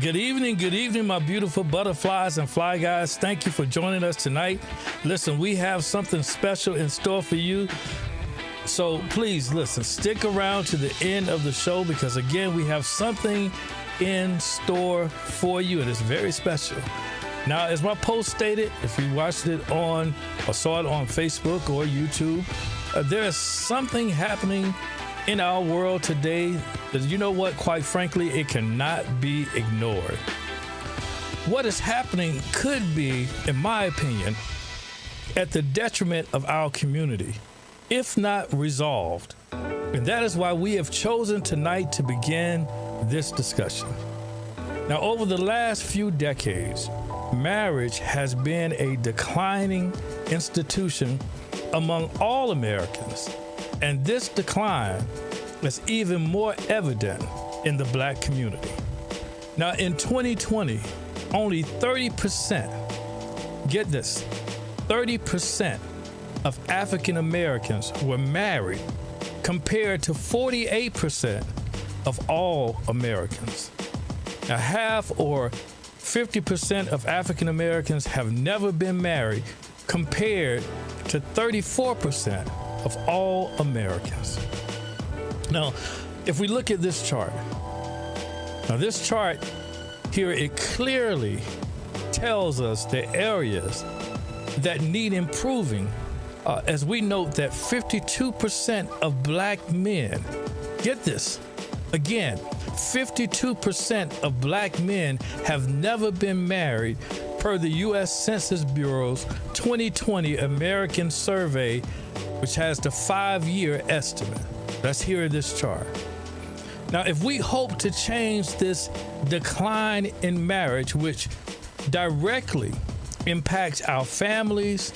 Good evening, my beautiful butterflies and fly guys. Thank you for joining us tonight. Listen, we have something special in store for you. So please listen, stick around to the end of the show because again, we have something in store for you and it's very special. Now, as my post stated, if you watched it on or saw it on Facebook or YouTube, there is something happening in our world today that, you know what, quite frankly, it cannot be ignored. What is happening could be, in my opinion, at the detriment of our community, if not resolved. And that is why we have chosen tonight to begin this discussion. Now, over the last few decades, marriage has been a declining institution among all Americans. And this decline is even more evident in the Black community. Now, in 2020, only 30%, get this, 30% of African Americans were married compared to 48% of all Americans. Now, half or 50% of African Americans have never been married compared to 34% of all Americans. Now, if we look at this chart, this chart here, it clearly tells us the areas that need improving, as we note that 52% of Black men, get this, again, 52% of Black men have never been married per the U.S. Census Bureau's 2020 American Survey, which has the 5-year estimate. That's here in this chart. Now, if we hope to change this decline in marriage, which directly impacts our families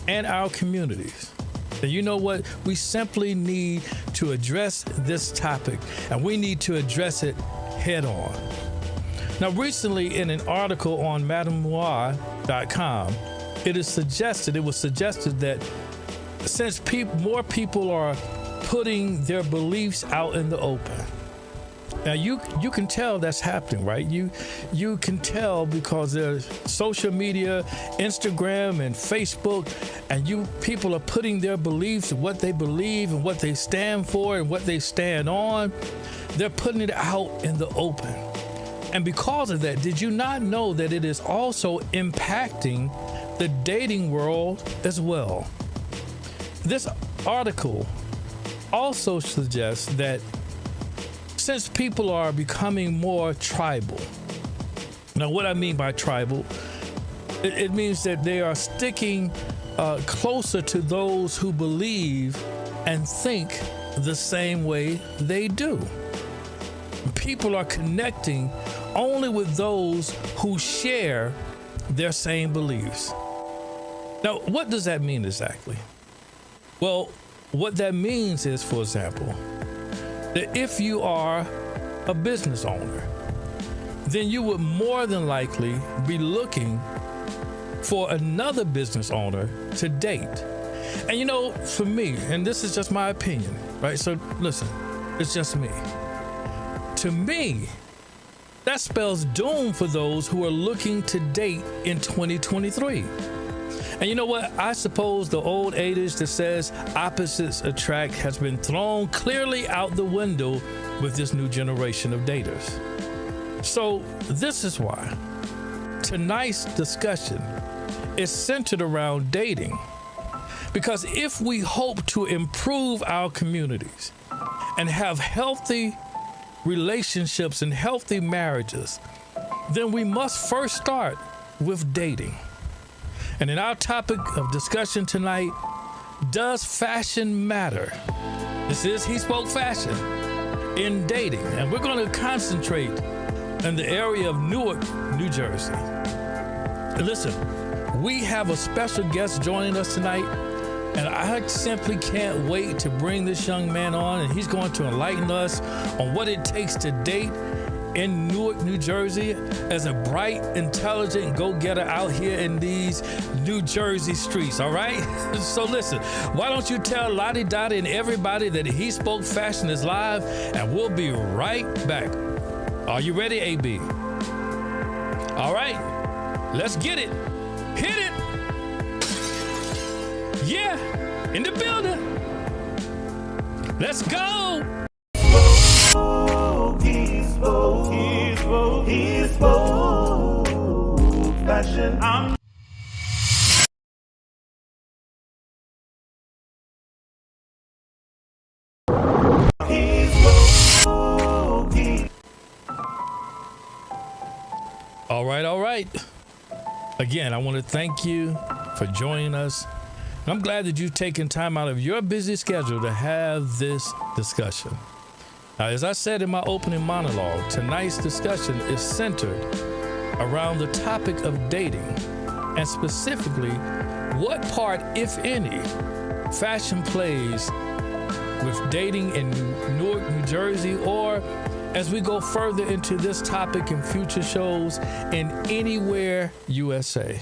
and our communities, then you know what? We simply need to address this topic, and we need to address it head on. Now, recently in an article on MadameNoir.com, it was suggested that since more people are putting their beliefs out in the open, now you can tell that's happening, right? You can tell because there's social media, Instagram and Facebook, and people are putting their beliefs, what they believe and what they stand for and what they stand on. They're putting it out in the open. And because of that, did you not know that it is also impacting the dating world as well? This article also suggests that since people are becoming more tribal, now what I mean by tribal, it means that they are sticking closer to those who believe and think the same way they do. People are connecting only with those who share their same beliefs. Now, what does that mean exactly? Well, what that means is, for example, that if you are a business owner, then you would more than likely be looking for another business owner to date. And you know, for me, and this is just my opinion, right? So listen, it's just me. To me, that spells doom for those who are looking to date in 2023. And you know what? I suppose the old adage that says opposites attract has been thrown clearly out the window with this new generation of daters. So this is why tonight's discussion is centered around dating. Because if we hope to improve our communities and have healthy relationships and healthy marriages, then we must first start with dating. And in our topic of discussion tonight, does fashion matter? This is HeSpoke Fashion in dating, and we're going to concentrate in the area of Newark, New Jersey. And listen, we have a special guest joining us tonight, and I simply can't wait to bring this young man on, and he's going to enlighten us on what it takes to date in Newark, New Jersey, as a bright, intelligent go-getter out here in these New Jersey streets, all right? So listen, why don't you tell Lottie Dottie and everybody that HeSpoke Fashion is live, and we'll be right back. Are you ready, AB? All right, let's get it. Hit it. Yeah, in the building. Let's go. HeSpoke Fashion. All right. Again, I want to thank you for joining us. I'm glad that you've taken time out of your busy schedule to have this discussion. Now, as I said in my opening monologue, tonight's discussion is centered around the topic of dating, and specifically, what part, if any, fashion plays with dating in Newark, New Jersey, or as we go further into this topic in future shows in anywhere USA.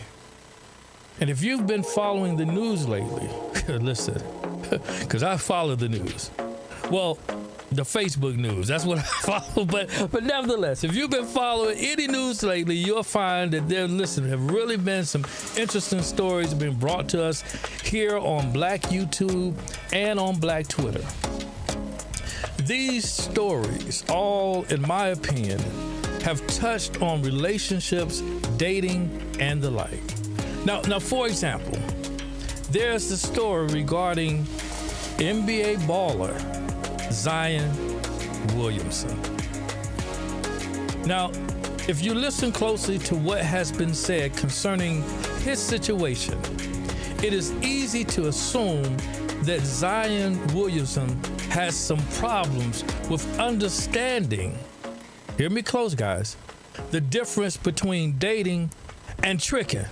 And if you've been following the news lately, listen, because I follow the news. Well, the Facebook news, that's what I follow. But nevertheless, if you've been following any news lately, you'll find that there, have really been some interesting stories being brought to us here on Black YouTube and on Black Twitter. These stories, all, in my opinion, have touched on relationships, dating, and the like. Now, for example, there's the story regarding NBA baller Zion Williamson. Now, if you listen closely to what has been said concerning his situation, it is easy to assume that Zion Williamson has some problems with understanding, hear me close, guys, the difference between dating and tricking.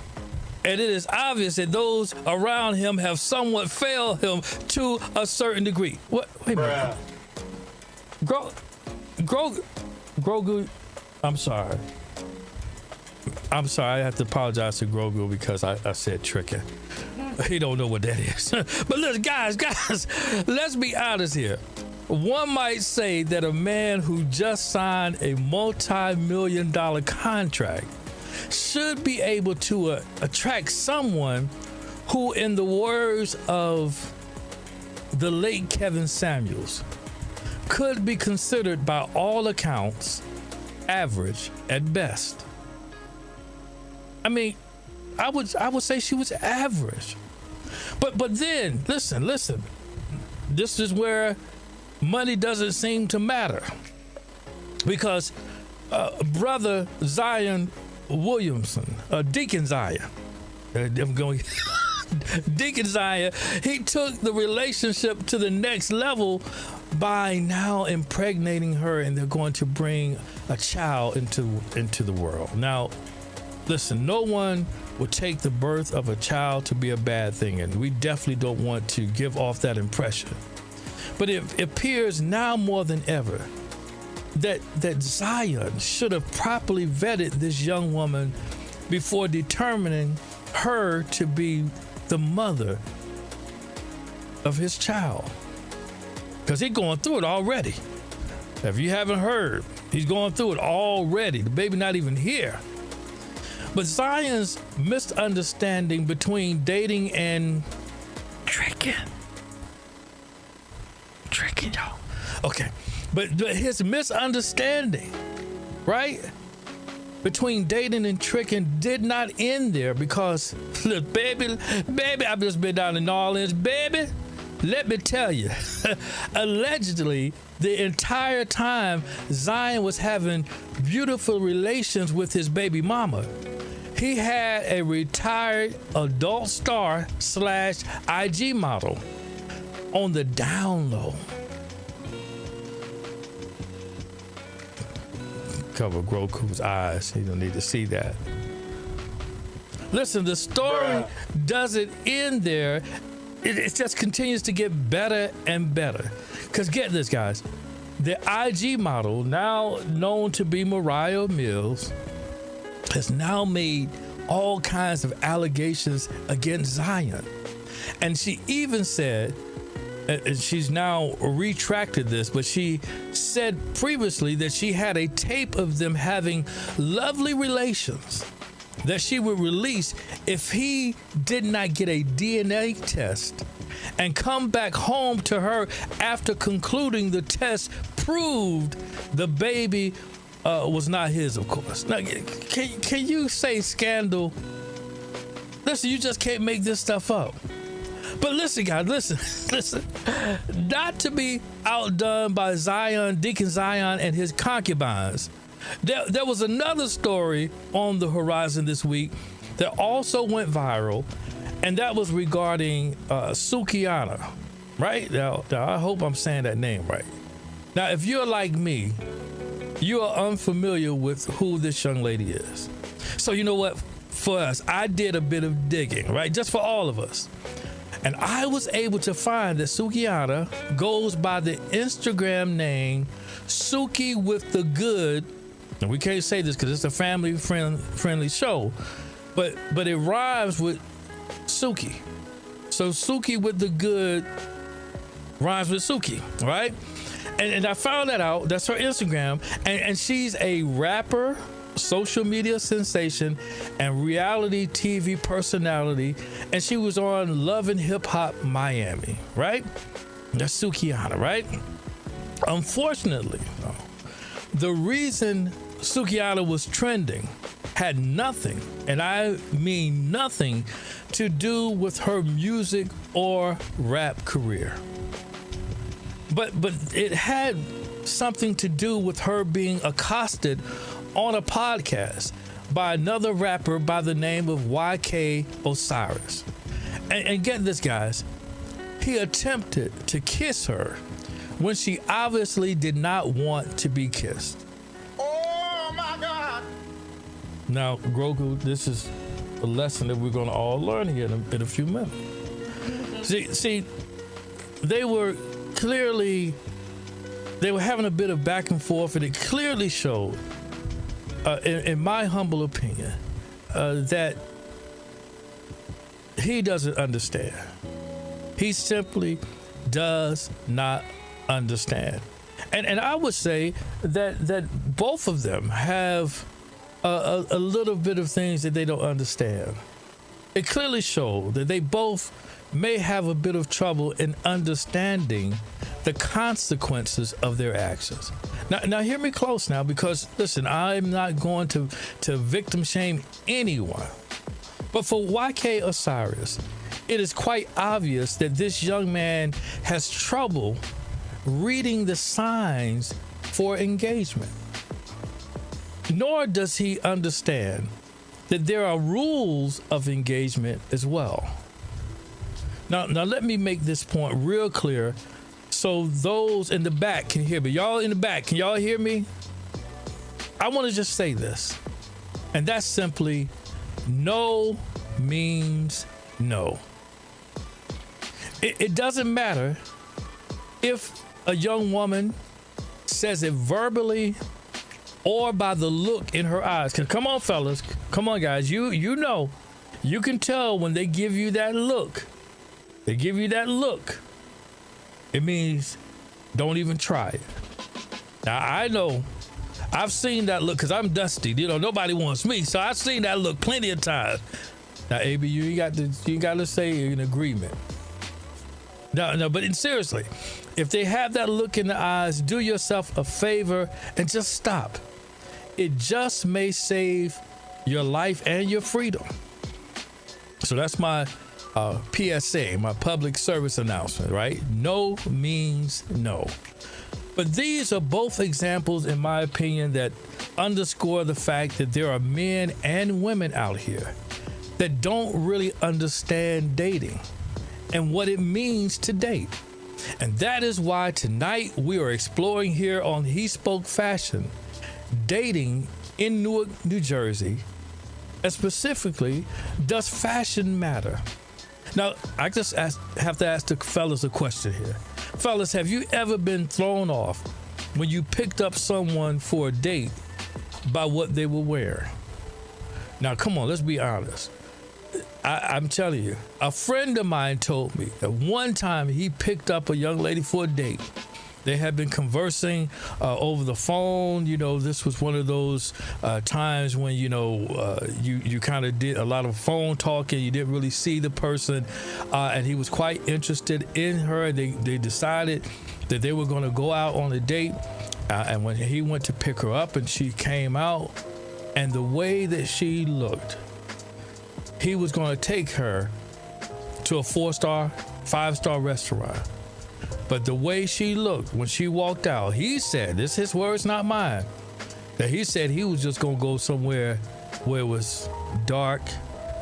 And it is obvious that those around him have somewhat failed him to a certain degree. What? Wait a minute. Grogu, I'm sorry. I have to apologize to Grogu because I said tricking. He don't know what that is. But look, guys, let's be honest here. One might say that a man who just signed a multi-million-dollar contract should be able to attract someone who, in the words of the late Kevin Samuels, could be considered by all accounts average at best. I mean, I would say she was average. But then, listen, this is where money doesn't seem to matter. Because brother Zion Williamson, Deacon Zion, Deacon Zion, he took the relationship to the next level by now impregnating her, and they're going to bring a child into the world. Now, listen, no one would take the birth of a child to be a bad thing, and we definitely don't want to give off that impression. But it appears now more than ever that Zion should have properly vetted this young woman before determining her to be the mother of his child. Because he's going through it already. If you haven't heard, he's going through it already. The baby not even here. But Zion's misunderstanding between dating and tricking, y'all. Okay, but his misunderstanding, right, between dating and tricking did not end there, because look, baby, I've just been down in New Orleans, baby. Let me tell you, allegedly, the entire time Zion was having beautiful relations with his baby mama, he had a retired adult star / IG model on the down low. Cover Groku's eyes. You don't need to see that. Listen, the story doesn't end there. It just continues to get better and better. Because get this, guys. The IG model, now known to be Mariah Mills, has now made all kinds of allegations against Zion. And she even said and she's now retracted this, but she said previously that she had a tape of them having lovely relations that she would release if he did not get a DNA test and come back home to her after concluding the test proved the baby was not his, of course. Now, can you say scandal? Listen, you just can't make this stuff up. But listen, guys, listen. Not to be outdone by Deacon Zion and his concubines. There was another story on the horizon this week that also went viral, and that was regarding Sukiana, right? Now, I hope I'm saying that name right. Now, if you're like me, you are unfamiliar with who this young lady is. So you know what? For us, I did a bit of digging, right? Just for all of us. And I was able to find that Sukiana goes by the Instagram name Suki with the Good. And we can't say this because it's a family-friendly show, but it rhymes with Suki. So Suki with the Good rhymes with Suki, right? And I found that out. That's her Instagram. And she's a rapper, social media sensation, and reality TV personality. And she was on Love and Hip Hop Miami, right? That's Sukiana, right? Unfortunately, the reason Sukiana was trending had nothing, and I mean nothing, to do with her music or rap career. But it had something to do with her being accosted on a podcast by another rapper by the name of YK Osiris. And get this, guys, he attempted to kiss her when she obviously did not want to be kissed. Oh my God. Now, Grogu, this is a lesson that we're going to all learn here in a few minutes. See, they were having a bit of back and forth, and it clearly showed, in my humble opinion, that he doesn't understand. He simply does not understand. And I would say that both of them have a little bit of things that they don't understand. It clearly showed that they both may have a bit of trouble in understanding the consequences of their actions. Now hear me close now, because listen, I'm not going to victim shame anyone. But for YK Osiris, it is quite obvious that this young man has trouble reading the signs for engagement. Nor does he understand that there are rules of engagement as well. Now let me make this point real clear so those in the back can hear me. Y'all in the back, can y'all hear me? I want to just say this, and that's simply no means no. It doesn't matter if a young woman says it verbally or by the look in her eyes. Come on, fellas. Come on, guys. You know, you can tell when they give you that look. They give you that look. It means don't even try it. Now, I know I've seen that look because I'm dusty. You know, nobody wants me. So I've seen that look plenty of times. Now, AB, you got to say in agreement. No, but seriously, if they have that look in the eyes, do yourself a favor and just stop. It just may save your life and your freedom. So that's my PSA, my public service announcement, right? No means no. But these are both examples, in my opinion, that underscore the fact that there are men and women out here that don't really understand dating and what it means to date. And that is why tonight we are exploring here on HeSpoke Fashion, dating in Newark, New Jersey, and specifically, does fashion matter? Now, I just have to ask the fellas a question here. Fellas, have you ever been thrown off when you picked up someone for a date by what they were wearing? Now, come on, let's be honest. I'm telling you, a friend of mine told me that one time he picked up a young lady for a date. They had been conversing over the phone. You know, this was one of those times when, you kind of did a lot of phone talking. You didn't really see the person. And he was quite interested in her. They decided that they were going to go out on a date. And when he went to pick her up and she came out, and the way that she looked, he was going to take her to a 4-star, 5-star restaurant. But the way she looked when she walked out, he said, this is his words, not mine, that he said he was just going to go somewhere where it was dark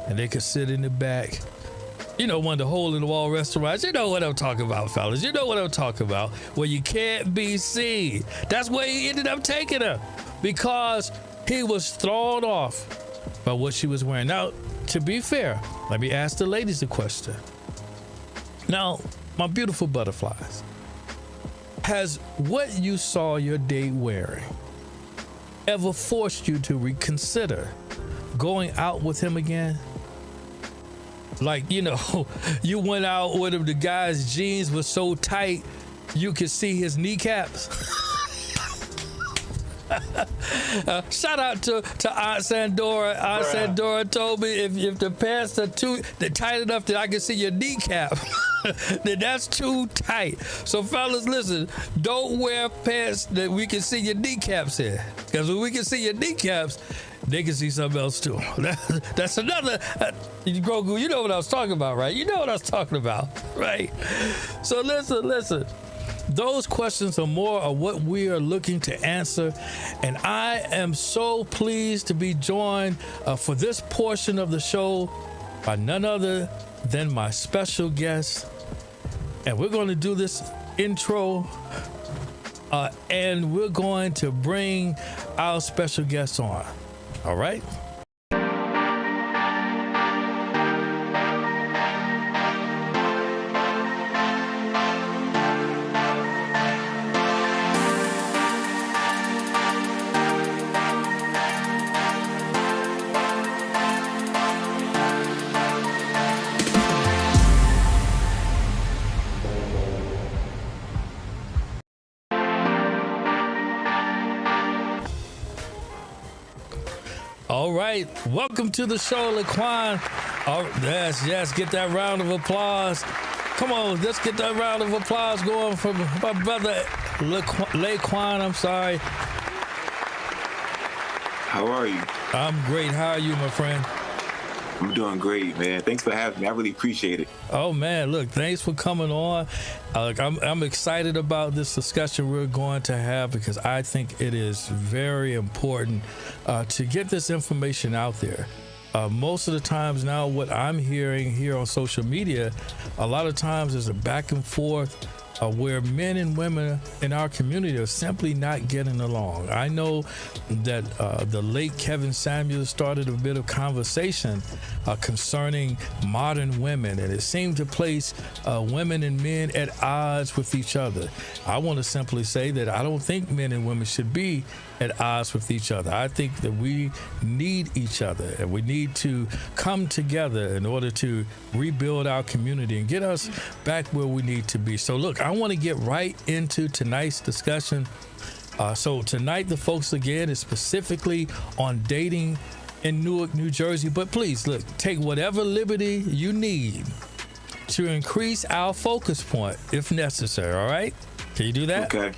and they could sit in the back. You know, one of the hole-in-the-wall restaurants. You know what I'm talking about, fellas. You know what I'm talking about. Where you can't be seen. That's where he ended up taking her, because he was thrown off by what she was wearing. Now, to be fair, let me ask the ladies a question. Now, my beautiful butterflies, has what you saw your date wearing ever forced you to reconsider going out with him again? Like, you went out with him, the guy's jeans were so tight you could see his kneecaps. Shout out to Aunt Sandora. Aunt Sandora told me if the pants are they're tight enough that I can see your kneecap, then that's too tight. So fellas, listen, don't wear pants that we can see your kneecaps in, because when we can see your kneecaps, they can see something else too. That's another, Grogu, you know what I was talking about, right? You know what I was talking about, right? So listen. Those questions are more of what we are looking to answer. And I am so pleased to be joined for this portion of the show by none other than my special guest. And we're going to do this intro and we're going to bring our special guest on. All right? All right, welcome to the show, LaQuan. Oh, yes, get that round of applause. Come on, let's get that round of applause going for my brother, LaQuan. I'm sorry. How are you? I'm great. How are you, my friend? I'm doing great, man. Thanks for having me. I really appreciate it. Oh, man, look, thanks for coming on. I'm excited about this discussion we're going to have, because I think it is very important to get this information out there. Most of the times now, what I'm hearing here on social media, a lot of times is a back and forth where men and women in our community are simply not getting along. I know that the late Kevin Samuels started a bit of conversation concerning modern women, and it seemed to place women and men at odds with each other. I want to simply say that I don't think men and women should be at odds with each other. I think that we need each other, and we need to come together in order to rebuild our community and get us back where we need to be. So look, I want to get right into tonight's discussion. So tonight, the focus again is specifically on dating in Newark, New Jersey. But please, look, take whatever liberty you need to increase our focus point if necessary, all right? Can you do that? Okay.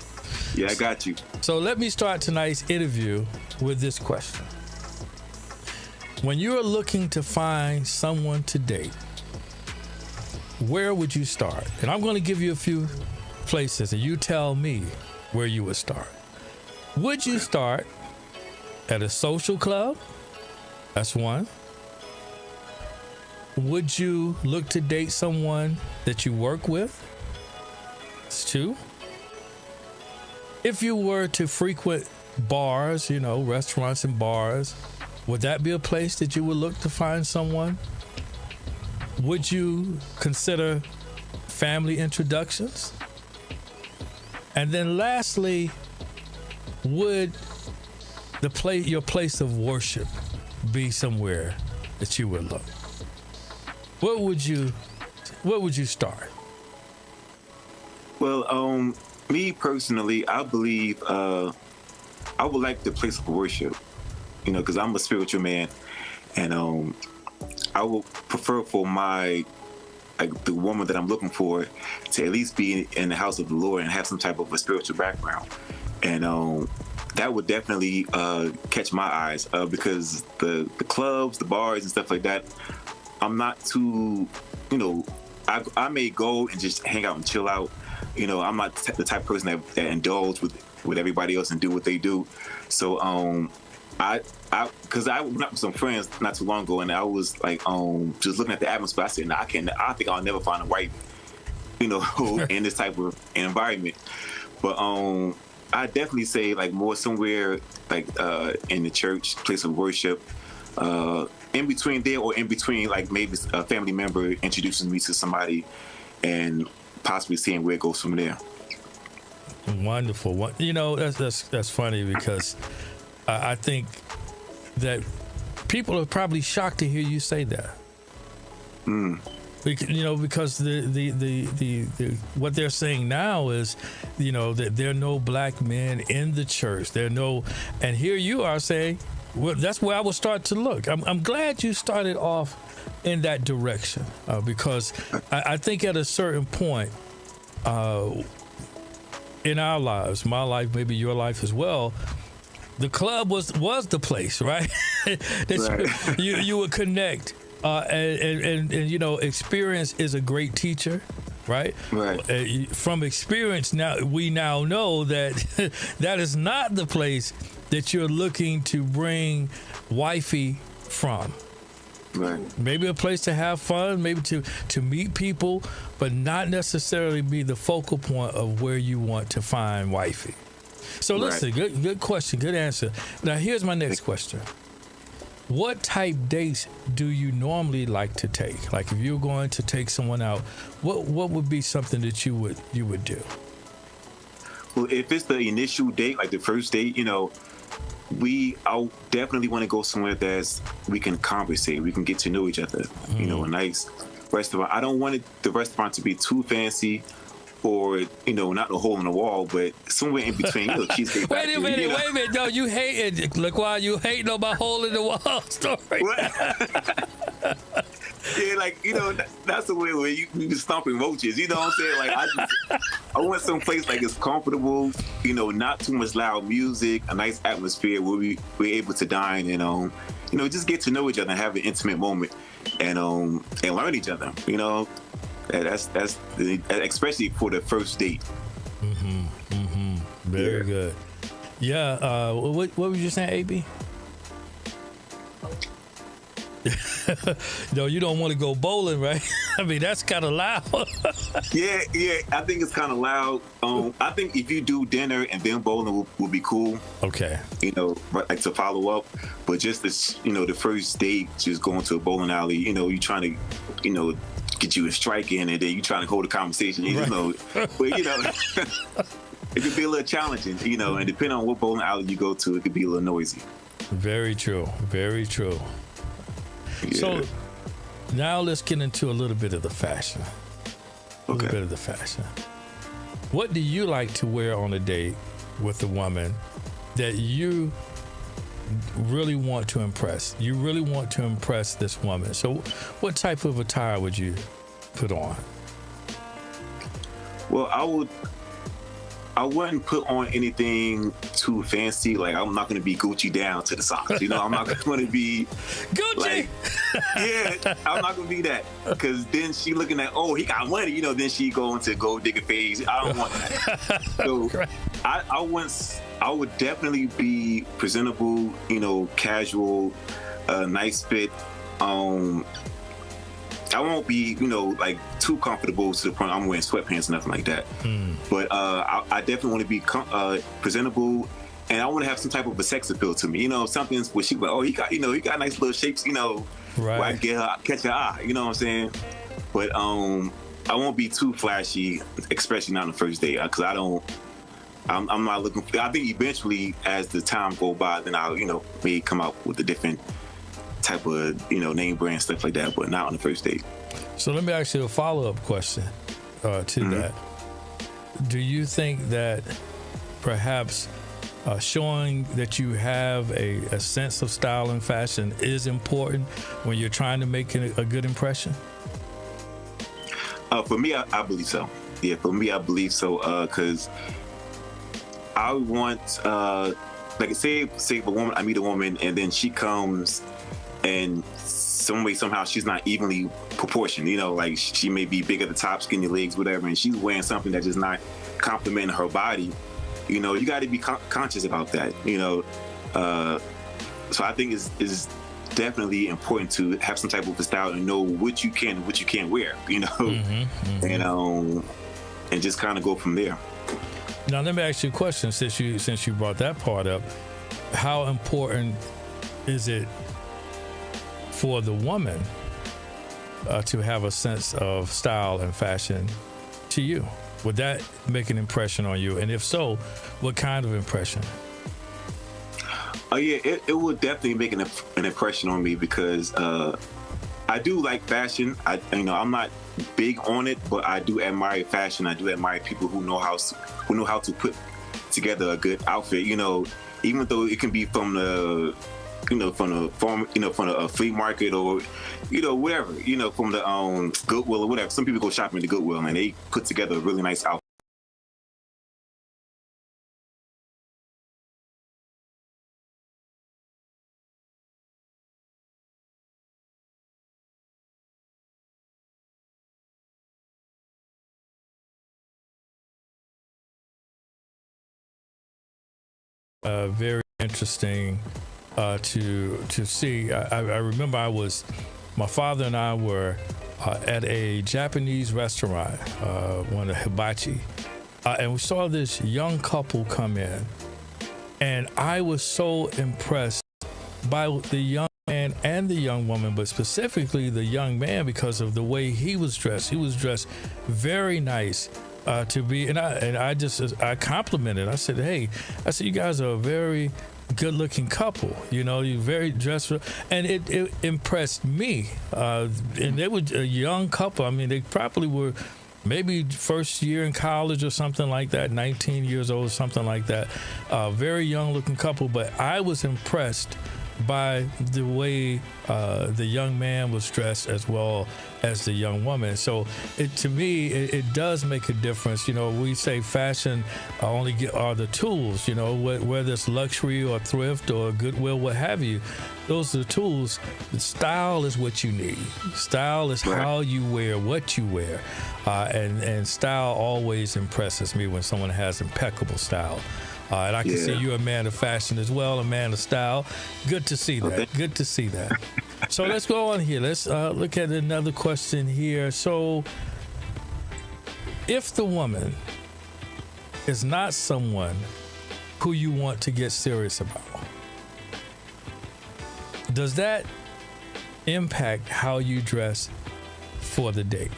Yeah, I got you. So let me start tonight's interview with this question. When you are looking to find someone to date, where would you start? And I'm going to give you a few places, and you tell me where you would start. Would you start at a social club? That's one. Would you look to date someone that you work with? That's two. If you were to frequent bars, restaurants and bars, would that be a place that you would look to find someone? Would you consider family introductions? And then lastly, would your place of worship be somewhere that you would look? What would you start? Well, me personally, I believe I would like the place of worship. Because I'm a spiritual man, and I would prefer for the woman that I'm looking for to at least be in the house of the Lord and have some type of a spiritual background. And that would definitely catch my eyes because the clubs, the bars and stuff like that, I'm not too, I may go and just hang out and chill out. I'm not the type of person that indulge with everybody else and do what they do. So because I went up with some friends not too long ago, and I was like, just looking at the atmosphere. I said, "No, I think I'll never find a wife, in this type of environment." But I definitely say like more somewhere like in the church, place of worship, in between there or in between like maybe a family member introducing me to somebody, and possibly seeing where it goes from there. Wonderful. That's funny because I think that people are probably shocked to hear you say that. Because the what they're saying now is, that there are no black men in the church. And here you are saying, well, that's where I would start to look. I'm glad you started off in that direction because I think at a certain point in our lives, my life, maybe your life as well, the club was the place, right? That right. You would connect, and experience is a great teacher, right? Right. From experience, we now know that that is not the place that you're looking to bring wifey from. Right. Maybe a place to have fun, maybe to meet people, but not necessarily be the focal point of where you want to find wifey. So listen, good question, good answer. Now here's my next question. What type dates do you normally like to take? Like if you're going to take someone out, what would be something that you would do? Well, if it's the initial date, like the first date, I definitely want to go somewhere that's we can conversate, we can get to know each other. A nice restaurant. I don't want the restaurant to be too fancy, or not a hole in the wall, but somewhere in between. Cheesecake Factory. Wait a minute. No, you hating LaQuan. You hating on my hole in the wall story. Yeah, that's the way where you be stomping roaches. You know what I'm saying? Like I want some place like it's comfortable. Not too much loud music, a nice atmosphere where we're able to dine and just get to know each other and have an intimate moment and learn each other. That's especially for the first date. Very good. Yeah. What was you saying, AB? No, you don't want to go bowling, right? I mean, that's kind of loud. Yeah. I think it's kind of loud. I think if you do dinner and then bowling will be cool. Okay. Like to follow up, but just this, the first date, just going to a bowling alley. You trying to, get you a strike in, and then you trying to hold a conversation. But it could be a little challenging. And depending on what bowling alley you go to, it could be a little noisy. Very true. Very true. Yeah. So now let's get into a little bit of the fashion. Okay. What do you like to wear on a date with a woman that you really want to impress? You really want to impress this woman. So what type of attire would you put on? Well, I wouldn't put on anything too fancy. Like I'm not going to be Gucci down to the socks. I'm not going to be Gucci. I'm not going to be that. Because then she looking at, he got money. Then she go into gold digger phase. I don't want that. So I would definitely be presentable. Casual, nice fit. I won't be, like too comfortable to the point I'm wearing sweatpants, nothing like that. But I definitely want to be presentable, and I want to have some type of a sex appeal to me. Something where she go, he got nice little shapes. Where I can catch her eye. You know what I'm saying? But I won't be too flashy, especially not on the first date, because I'm not looking. I think eventually, as the time go by, then I'll may come out with a different type of name brand stuff like that, but not on the first date. So let me ask you a follow-up question to that. Do you think that perhaps showing that you have a sense of style and fashion is important when you're trying to make a good impression? For me, I believe so. Yeah, for me, I believe so. Because I want, like, say if I meet a woman and then she comes and somehow she's not evenly proportioned. You know, like she may be big at the top, skinny legs, whatever, and she's wearing something that is not complimenting her body. You know, you got to be conscious about that. You know, so I think it's definitely important to have some type of a style and know what you can and what you can't wear. You know, and just kind of go from there. Now, let me ask you a question. Since you brought that part up, how important is it for the woman to have a sense of style and fashion to you? Would that make an impression on you? And if so, what kind of impression? Oh yeah, it would definitely make an impression on me because I do like fashion. I'm not big on it, but I do admire fashion. I do admire people who know how to put together a good outfit. You know, even though it can be from the farm, from a flea market or, whatever, from the Goodwill or whatever. Some people go shopping at the Goodwill and they put together a really nice outfit. Very interesting to see. I remember my father and I were at a Japanese restaurant, one of hibachi, and we saw this young couple come in, and I was so impressed by the young man and the young woman, but specifically the young man because of the way he was dressed. He was dressed very nice. To be, and I complimented. I said, "Hey," "You guys are a very good-looking couple. You're very dressed," and it impressed me. And they were a young couple. I mean, they probably were maybe first year in college or something like that, 19 years old, something like that. Very young-looking couple, but I was impressed by the way the young man was dressed as well as the young woman. So to me, it does make a difference. We say fashion only are the tools, whether it's luxury or thrift or Goodwill, what have you. Those are the tools. The style is what you need. Style is how you wear what you wear. And style always impresses me when someone has impeccable style. And I can see you're a man of fashion as well, a man of style. Good to see that. Good to see that. So let's go on here. Let's look at another question here. So if the woman is not someone who you want to get serious about, does that impact how you dress for the date?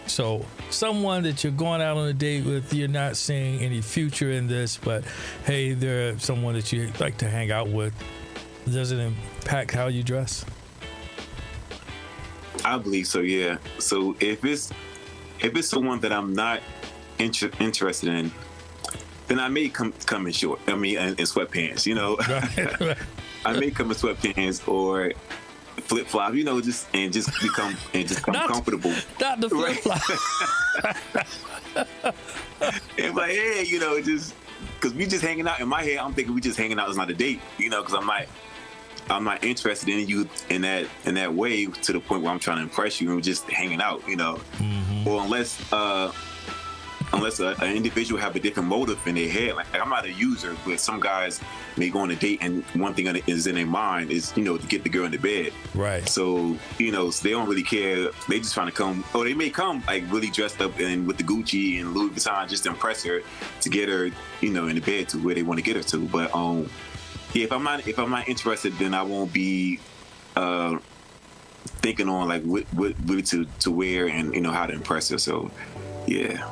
So someone that you're going out on a date with, you're not seeing any future in this, but hey, they're someone that you like to hang out with. Does it impact how you dress? I believe so, yeah. So if it's someone that I'm not interested in, then I may come in short. I mean, in sweatpants, Right. I may come in sweatpants or flip flop, just become comfortable. Not the flip flop. And like, hey, just because we just hanging out. In my head, I'm thinking we just hanging out. It's not a date, because I'm not interested in you in that way to the point where I'm trying to impress you and we're just hanging out, Or unless an individual have a different motive in their head. Like, I'm not a user, but some guys may go on a date and one thing is in their mind is, to get the girl into bed. Right. So, so they don't really care. They just trying to come, or they may come like really dressed up and with the Gucci and Louis Vuitton just to impress her, to get her, in the bed to where they want to get her to. But if I'm not interested, then I won't be thinking on like what to wear and how to impress her. So yeah.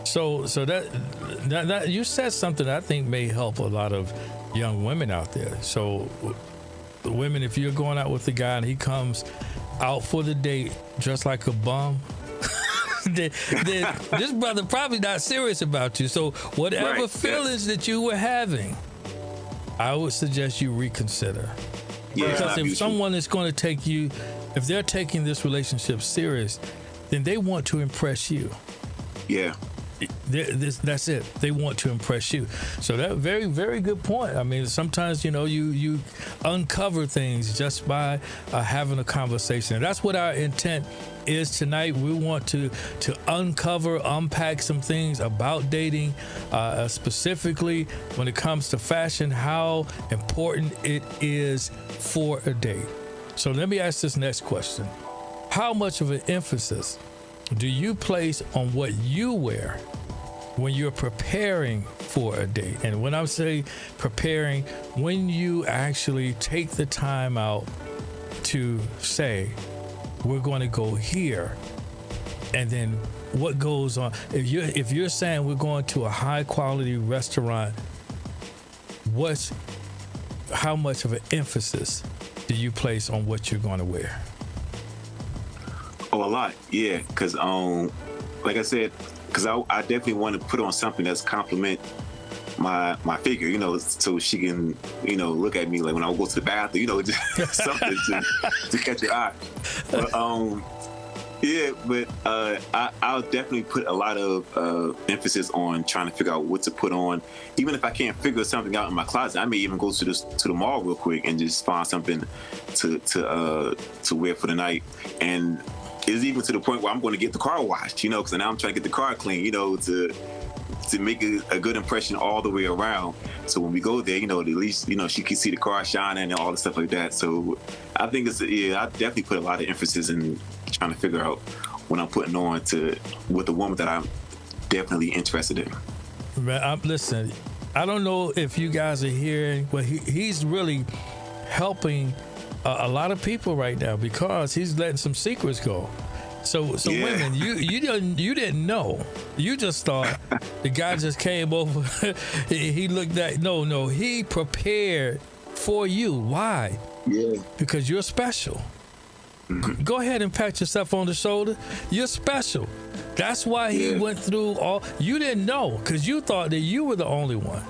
So that you said something that I think may help a lot of young women out there. So the women, if you're going out with the guy and he comes out for the date dressed like a bum, then this brother probably not serious about you. So whatever Right, feelings that you were having, I would suggest you reconsider. Yeah, Because if someone is going to take you, if they're taking this relationship serious, then they want to impress you. Yeah. That's it. They want to impress you. So that very, very good point. I mean, sometimes, you uncover things just by having a conversation. And that's what our intent is tonight. We want to unpack some things about dating, specifically when it comes to fashion, how important it is for a date. So let me ask this next question. How much of an emphasis do you place on what you wear when you're preparing for a date? And when I say preparing, when you actually take the time out to say, we're going to go here, and then what goes on. If you're saying we're going to a high quality restaurant, how much of an emphasis do you place on what you're going to wear? Oh, a lot, yeah. Because, like I said, because I definitely want to put on something that's compliment my figure, so she can, look at me like when I go to the bathroom, just something to catch your eye. But, I'll definitely put a lot of emphasis on trying to figure out what to put on. Even if I can't figure something out in my closet, I may even go to the mall real quick and just find something to wear for the night. And it's even to the point where I'm going to get the car washed, because now I'm trying to get the car clean, to make a good impression all the way around. So when we go there, at least, she can see the car shining and all the stuff like that. So I think I definitely put a lot of emphasis in trying to figure out what I'm putting on with the woman that I'm definitely interested in. Man, listen, I don't know if you guys are hearing, but he's really helping a lot of people right now because he's letting some secrets go. So Yeah. Women, you didn't know. You just thought the guy just came over. He looked at no. He prepared for you. Why? Yeah. Because you're special. Go ahead and pat yourself on the shoulder. You're special. That's why he went through all. You didn't know because you thought that you were the only one.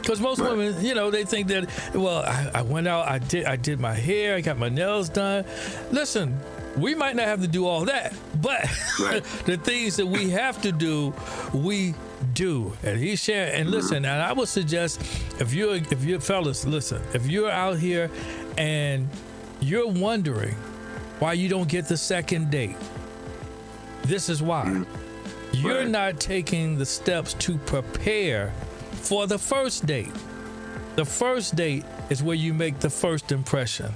Because most women, they think that, well, I went out, I did my hair, I got my nails done. Listen, we might not have to do all that, but the things that we have to do, we do. And he's sharing. And listen, and I would suggest if you're fellas, listen, if you're out here and you're wondering why you don't get the second date, this is why. You're not taking the steps to prepare for the first date. The first date is where you make the first impression.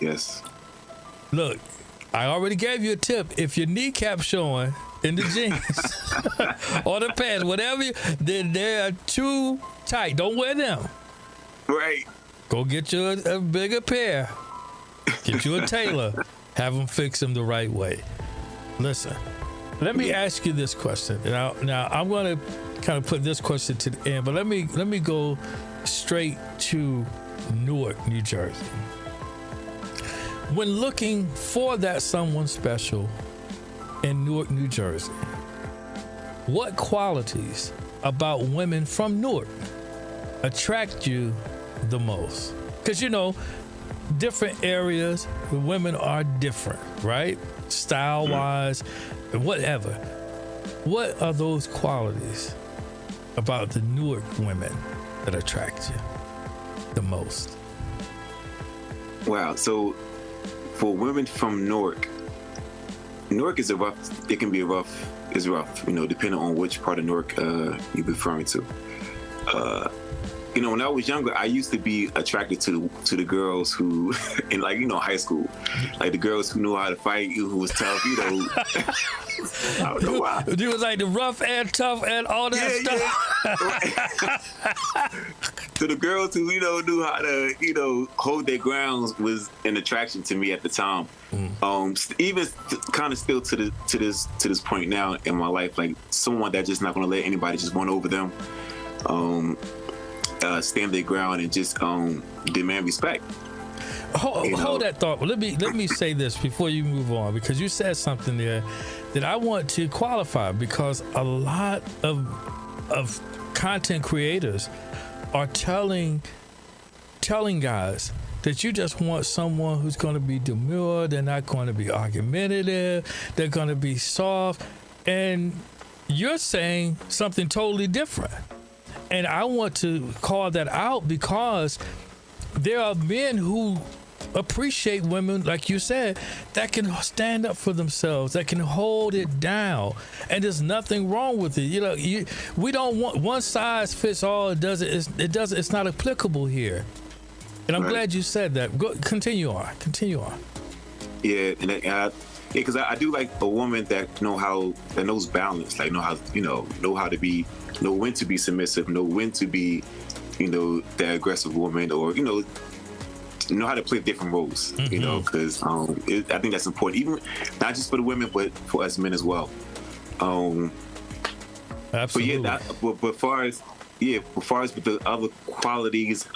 Yes. Look, I already gave you a tip. If your kneecap showing in the jeans or the pants, whatever, then they're too tight. Don't wear them. Right. Go get you a bigger pair. Get you a tailor. Have them fix them the right way. Listen, let me ask you this question. Now I'm going to kind of put this question to the end, but let me go straight to Newark, New Jersey. When looking for that someone special in Newark, New Jersey, what qualities about women from Newark attract you the most? Because different areas, the women are different, right? Style-wise, whatever. What are those qualities about the Newark women that attract you the most? Wow. So for women from Newark is it can be rough, depending on which part of Newark you're referring to. When I was younger, I used to be attracted to the girls who, in high school, like the girls who knew how to fight, who was tough, I don't know why. You was like the rough and tough and all that stuff. To the girls who, knew how to, hold their grounds was an attraction to me at the time. Even kind of still to this point now in my life, like someone that's just not going to let anybody just run over them. Stand their ground and just demand respect. Hold that thought. Let me say this before you move on, because you said something there that I want to qualify, because a lot of content creators are telling guys that you just want someone who's going to be demure, they're not going to be argumentative, they're going to be soft, and you're saying something totally different. And I want to call that out, because there are men who appreciate women, like you said, that can stand up for themselves, that can hold it down, and there's nothing wrong with it. We don't want one size fits all. It's not applicable here. And I'm glad you said that. Continue on. Yeah, and because I do like a woman that knows balance, like know how to be, know when to be submissive, know when to be, the aggressive woman, or know how to play different roles. Because I think that's important, even not just for the women, but for us men as well. Absolutely. But far as with the other qualities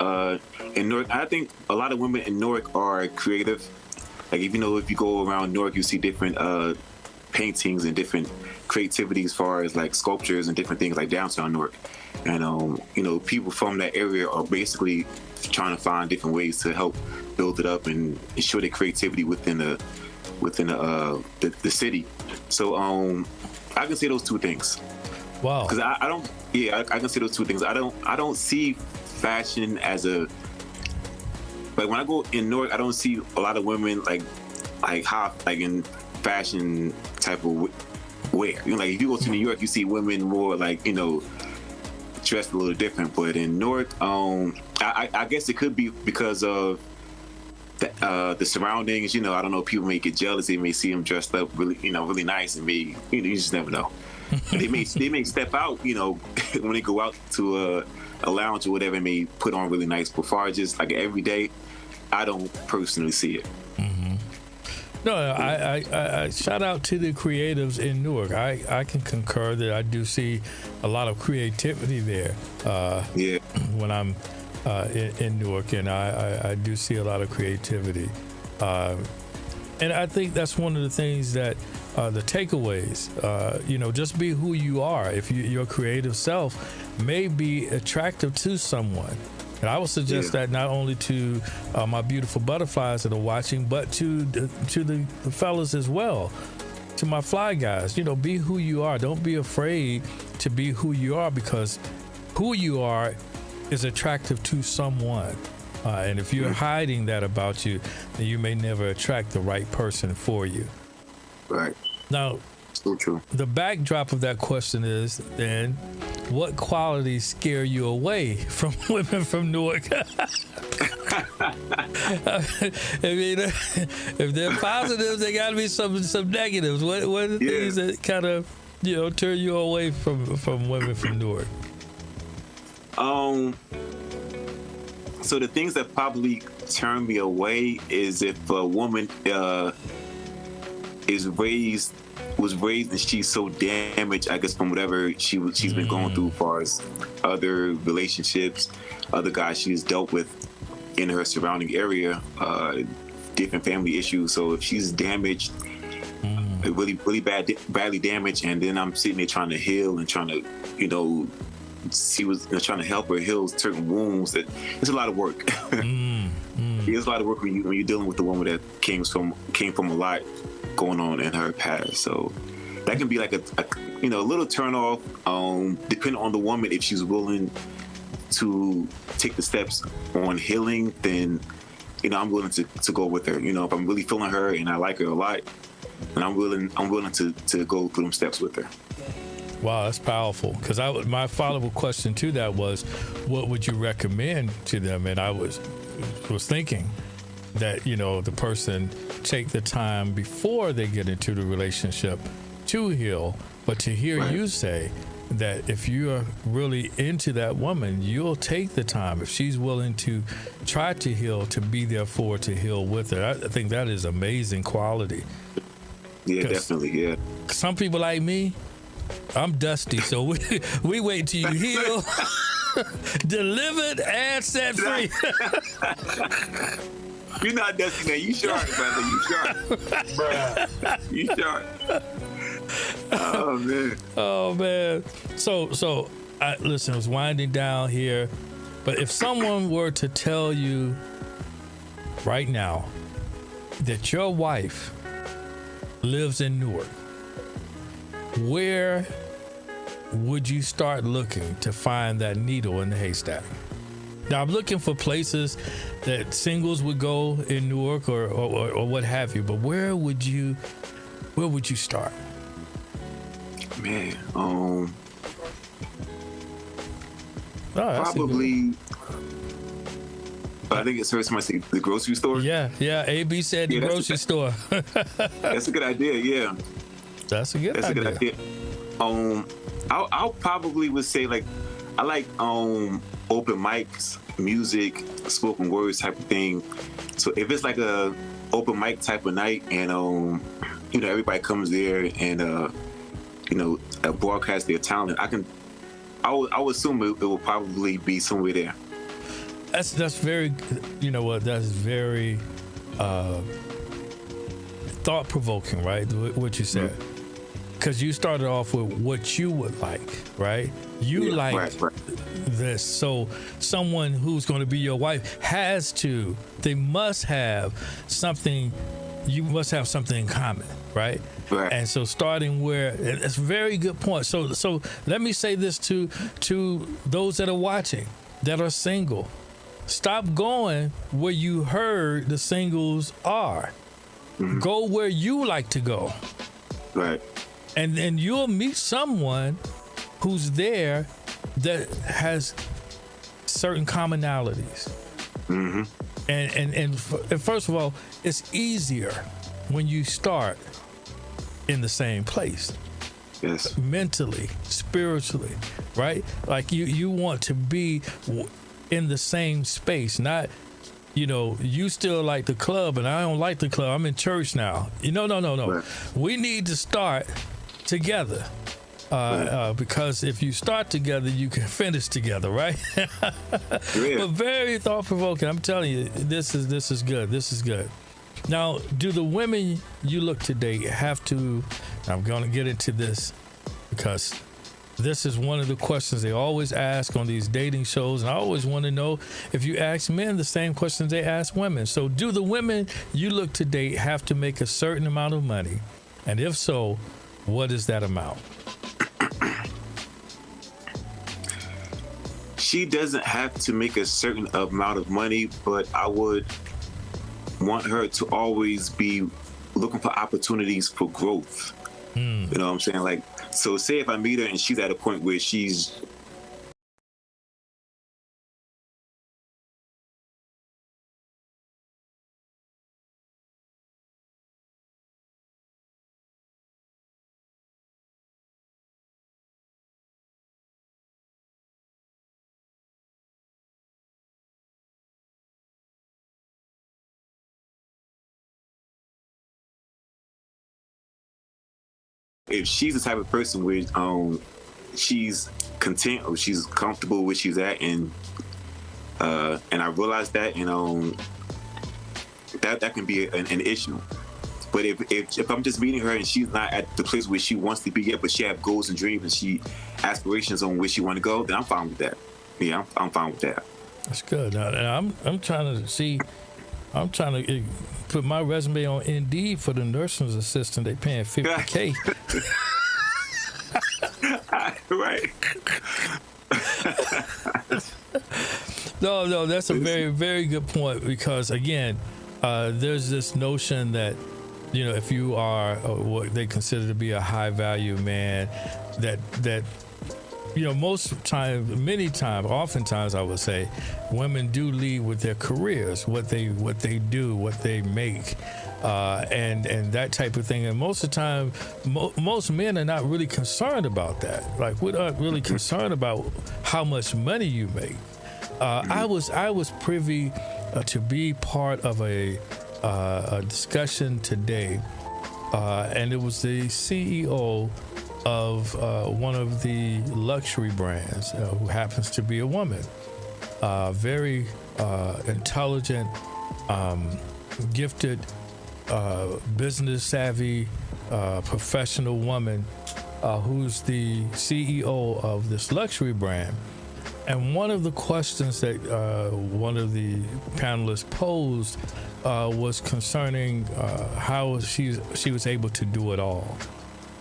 in Newark, I think a lot of women in Newark are creative. Like, if you go around Newark, you see different paintings and different creativity as far as like sculptures and different things like downtown Newark. And people from that area are basically trying to find different ways to help build it up and ensure the creativity within the city. So I can say those two things. Wow. Because I can say those two things. I don't see fashion as a, like, when I go in Newark, I don't see a lot of women like in fashion type of wear. Like, if you go to New York, you see women more like dressed a little different. But in Newark, I guess it could be because of the surroundings. I don't know. People may get jealous. They may see them dressed up really, really nice, and you just never know. they may step out, when they go out to a lounge or whatever, and may put on really nice. But far as just like every day, I don't personally see it. Mm-hmm. No, I shout out to the creatives in Newark. I can concur that I do see a lot of creativity there. When I'm in Newark, and I do see a lot of creativity. And I think that's one of the things that the takeaways, just be who you are. If your creative self may be attractive to someone. And I would suggest that not only to my beautiful butterflies that are watching, but to the fellas as well, to my fly guys. Be who you are. Don't be afraid to be who you are, because who you are is attractive to someone. And if you're hiding that about you, then you may never attract the right person for you. Right. Now, so true. The backdrop of that question is then, what qualities scare you away from women from Newark? I mean, if they're positives, there got to be some negatives. What are the things that kind of turn you away from women from Newark? So the things that probably turn me away is if a woman was raised and she's so damaged, I guess, from whatever she's been going through as far as other relationships, other guys she's dealt with in her surrounding area, different family issues. So if she's damaged, really badly damaged, and then I'm sitting there trying to heal and trying to, trying to help her heal certain wounds, that it's a lot of work. It's a lot of work when you're dealing with a woman that came from a lot going on in her past. So that can be like a little turn off, depending on the woman. If she's willing to take the steps on healing, then I'm willing to go with her. If I'm really feeling her and I like her a lot, then I'm willing to go through them steps with her. Wow, that's powerful. Because my follow-up question to that was, what would you recommend to them? And I was thinking that the person take the time before they get into the relationship to heal. But to hear you say that if you're really into that woman, you'll take the time. If she's willing to try to heal, to be there for her, to heal with her, I think that is amazing quality. Yeah, definitely. Yeah. Some people like me, I'm dusty, so we wait till you heal, delivered, and set free. You're not dusty now. You sharp, brother. You sharp. Bruh. You sharp. Oh, man. Oh, man. So listen, it's winding down here. But if someone were to tell you right now that your wife lives in Newark, where would you start looking to find that needle in the haystack? Now, I'm looking for places that singles would go in Newark or what have you, but where would you start? Man, probably. I think it's heard somebody say the grocery store. Yeah. AB said the grocery store. That's a good idea. Yeah, that's a good idea. I'll probably would say like I like open mics, music, spoken words type of thing. So if it's like a open mic type of night and everybody comes there and broadcast their talent, I would assume it will probably be somewhere there. That's very, that's very thought-provoking, right? What you said. Because you started off with what you would like, right? You like this. So someone who's going to be your wife they must have something, you must have something in common, right? Right. And so starting where, it's a very good point. So let me say this to those that are watching, that are single. Stop going where you heard the singles are. Mm-hmm. Go where you like to go. Right. And you'll meet someone who's there that has certain commonalities. Mm-hmm. And first of all, it's easier when you start in the same place. Yes. Mentally, spiritually, right? Like you want to be in the same space, not, you still like the club and I don't like the club. I'm in church now. No. Right. We need to start together. Because if you start together, you can finish together, right? But very thought-provoking. I'm telling you, this is good. This is good. Now, do the women you look to date have to? I'm going to get into this because this is one of the questions they always ask on these dating shows, and I always want to know if you ask men the same questions they ask women. So, do the women you look to date have to make a certain amount of money? And if so, what is that amount? She doesn't have to make a certain amount of money, but I would want her to always be looking for opportunities for growth. You know what I'm saying? Like, so say if I meet her and she's at a point where she's the type of person where she's content or she's comfortable where she's at, and I realize that, that can be an issue. But if I'm just meeting her and she's not at the place where she wants to be yet, but she has goals and dreams and she aspirations on where she want to go, then I'm fine with that. Yeah, I'm fine with that. That's good. Now, I'm trying to see. I'm trying to put my resume on Indeed for the nursing assistant. They paying $50K. Right. No, that's a very, very good point, because again, there's this notion that, if you are what they consider to be a high value man, that oftentimes I would say, women do lead with their careers, what they do, what they make, and that type of thing. And most of the time, most men are not really concerned about that. Like, we're not really concerned about how much money you make. I was privy to be part of a discussion today, and it was the CEO of one of the luxury brands, who happens to be a woman, very intelligent, gifted, business savvy, professional woman who's the CEO of this luxury brand. And one of the questions that one of the panelists posed was concerning how she was able to do it all.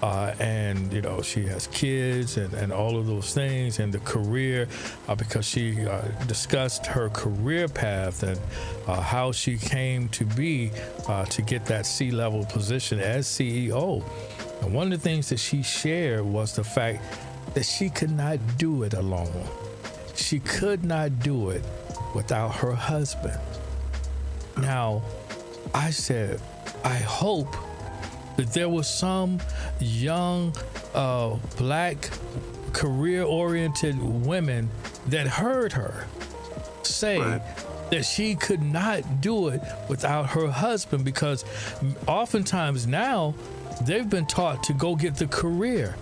And, you know, she has kids and all of those things, and the career, because she discussed her career path and how she came to be to get that C-level position as CEO. And one of the things that she shared was the fact that she could not do it alone. She could not do it without her husband. Now, I said, I hope that there was some young black career-oriented women that heard her say that she could not do it without her husband, because oftentimes now they've been taught to go get the career.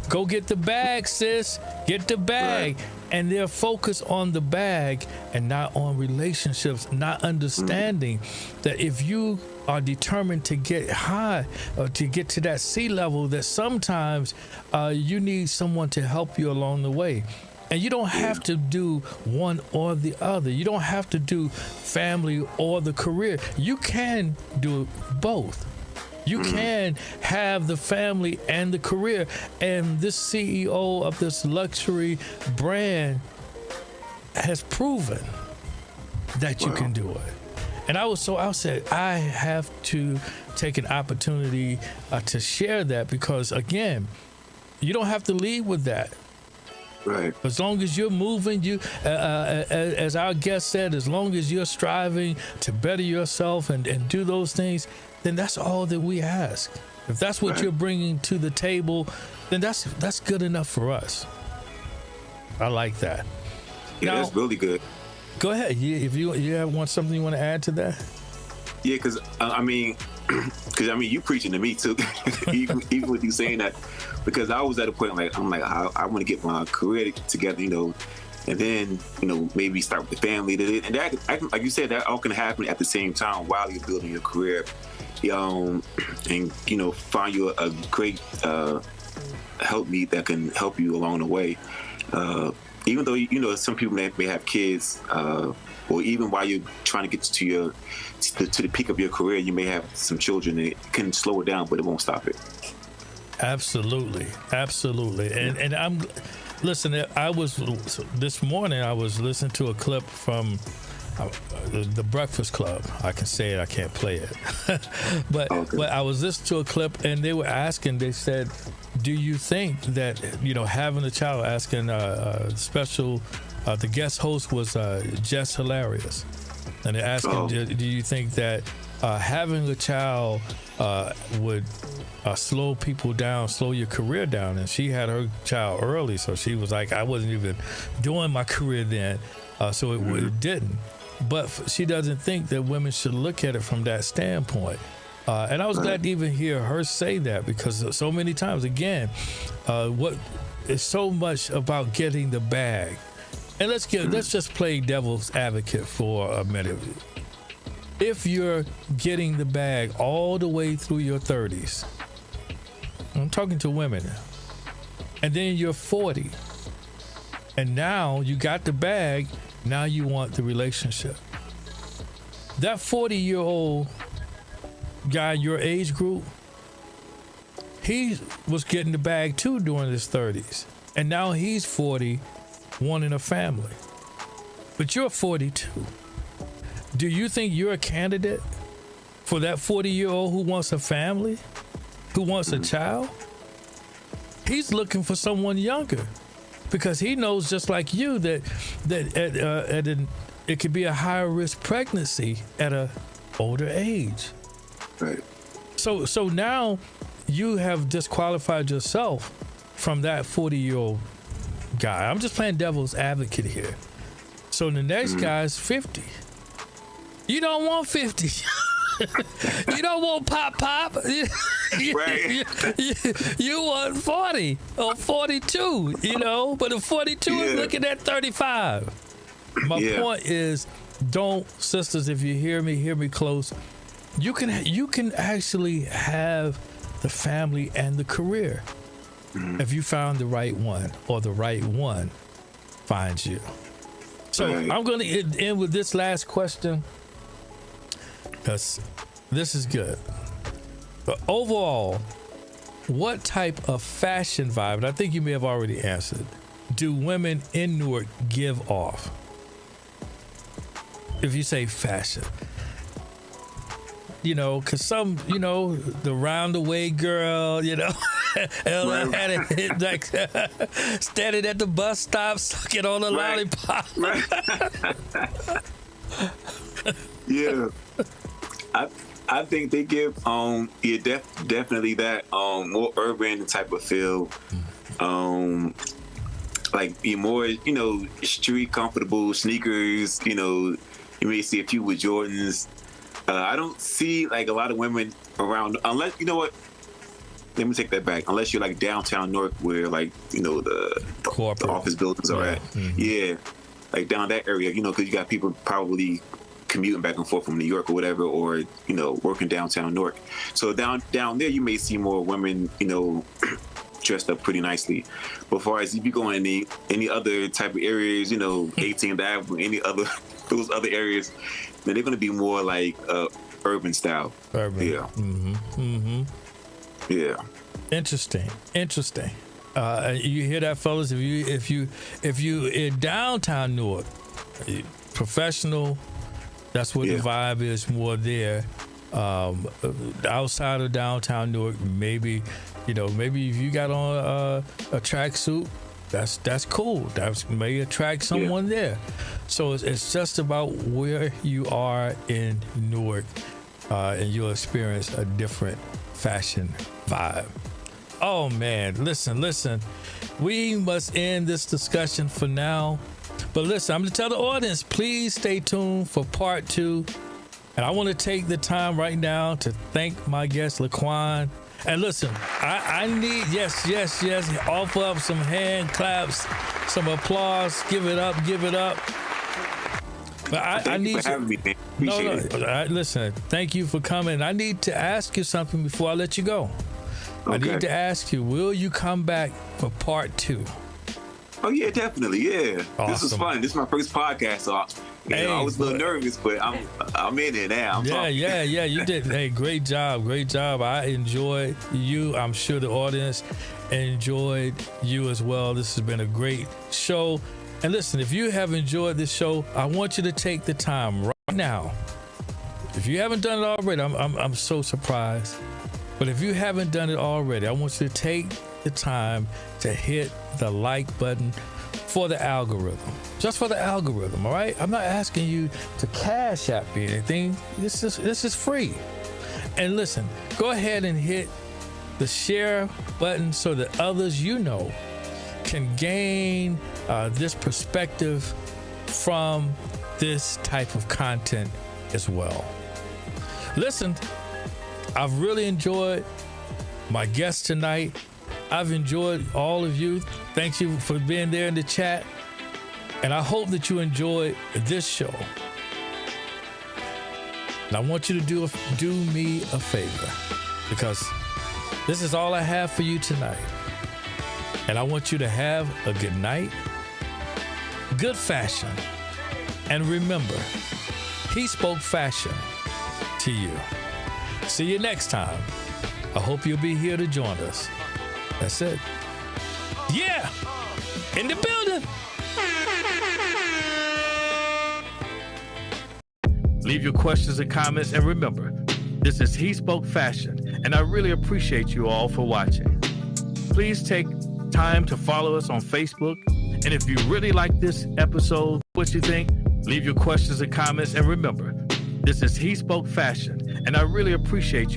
Go get the bag, sis. Get the bag. Right. And they're focused on the bag and not on relationships, not understanding that if you are determined to get high or to get to that C level, that sometimes you need someone to help you along the way. And you don't have to do one or the other. You don't have to do family or the career. You can do both. You can have the family and the career. And this CEO of this luxury brand has proven that you can do it. And I said, I have to take an opportunity to share that, because again, you don't have to lead with that. Right. As long as you're moving, as our guest said, as long as you're striving to better yourself and do those things, then that's all that we ask. If that's what you're bringing to the table, then that's good enough for us. I like that. Yeah, now, that's really good. Go ahead. If you have something you want to add to that. Yeah, because you preaching to me too, even with you saying that, because I was at a point I want to get my career together, you know, and then, you know, maybe start with the family. And that, like you said, that all can happen at the same time while you're building your career. And, you know, find you a great helpmeet that can help you along the way. Even though, you know, some people may have kids, or even while you're trying to get to the peak of your career, you may have some children. It can slow it down, but it won't stop it. Absolutely. And listen, this morning I was listening to a clip from the Breakfast Club. I can say it, I can't play it. but I was listening to a clip, and they were asking, they said, do you think that, you know, having a child, asking the guest host was Jess Hilarious. And they asked him, do you think that having a child would slow people down, slow your career down? And she had her child early, so she was like, I wasn't even doing my career then, so it didn't. But she doesn't think that women should look at it from that standpoint. And I was glad to even hear her say that, because so many times, again, what is so much about getting the bag. And let's just play devil's advocate for a minute. If you're getting the bag all the way through your 30s, I'm talking to women now, and then you're 40, and now you got the bag, now you want the relationship. That 40-year-old guy, your age group, he was getting the bag too during his 30s, and now he's 40, wanting a family. But you're 42. Do you think you're a candidate for that 40-year-old who wants a family, who wants a child? He's looking for someone younger, because he knows, just like you, that it could be a higher risk pregnancy at a older age. Right. So now you have disqualified yourself from that 40-year-old guy. I'm just playing devil's advocate here. So the next guy is 50. You don't want 50. You don't want pop. You want 40 or 42, you know, but a 42 is looking at 35. my Yeah. point is, don't, sisters, if you hear me close. You can actually have the family and the career if you found the right one, or the right one finds you. So Right. I'm going to end with this last question, because this is good. But overall, what type of fashion vibe, and I think you may have already answered, do women in Newark give off? If you say fashion. You know, because some, you know, the round-the-way girl, you know, Ella had it like standing at the bus stop sucking on a lollipop. Right. Yeah. I think they give definitely that more urban type of feel. Like be more, you know, street comfortable sneakers, you know, you may see a few with Jordans. I don't see like a lot of women around, unless, you know what, let me take that back. Unless you're like downtown Newark, where like, you know, the office buildings are at. Yeah, like down that area, you know, because you got people probably commuting back and forth from New York or whatever, or, you know, working downtown Newark. So down there, you may see more women, you know, dressed up pretty nicely. But as far as if you go in any other type of areas, you know, 18th Avenue, any other those other areas, then they're going to be more like urban style. Urban. Yeah. Yeah. Interesting. You hear that, fellas? If you in downtown Newark, professional, that's what the vibe is more there. Outside of downtown Newark, maybe if you got on a tracksuit, that's cool. That may attract someone there. So it's just about where you are in Newark, and you'll experience a different fashion vibe. Oh man, listen. We must end this discussion for now. But listen, I'm going to tell the audience, please stay tuned for part 2. And I want to take the time right now to thank my guest, LaQuan. And listen, I need, yes, offer up some hand claps, some applause. Give it up. But I need you for having me, man. Appreciate it. Listen, thank you for coming. I need to ask you something before I let you go. Okay. I need to ask you, will you come back for part 2? Oh yeah, definitely. Yeah, awesome. This was fun. This is my first podcast, so I was a little nervous, but I'm in it now. Yeah. You did. Hey, great job. I enjoyed you. I'm sure the audience enjoyed you as well. This has been a great show. And listen, if you have enjoyed this show, I want you to take the time right now. If you haven't done it already, I'm so surprised. But if you haven't done it already, I want you to take the time to hit the like button for the algorithm. Just for the algorithm, all right? I'm not asking you to cash app me anything. This is free. And listen, go ahead and hit the share button so that others you know can gain this perspective from this type of content as well. Listen, I've really enjoyed my guest tonight. I've enjoyed all of you. Thank you for being there in the chat. And I hope that you enjoyed this show. And I want you to do me a favor, because this is all I have for you tonight. And I want you to have a good night, good fashion, and remember, HeSpoke Fashion to you. See you next time. I hope you'll be here to join us. That's it. Yeah, in the building. Leave your questions and comments, and remember, this is HeSpoke Fashion, and I really appreciate you all for watching. Please take time to follow us on Facebook, and if you really like this episode, what you think, leave your questions and comments, and remember, this is HeSpoke Fashion, and I really appreciate you.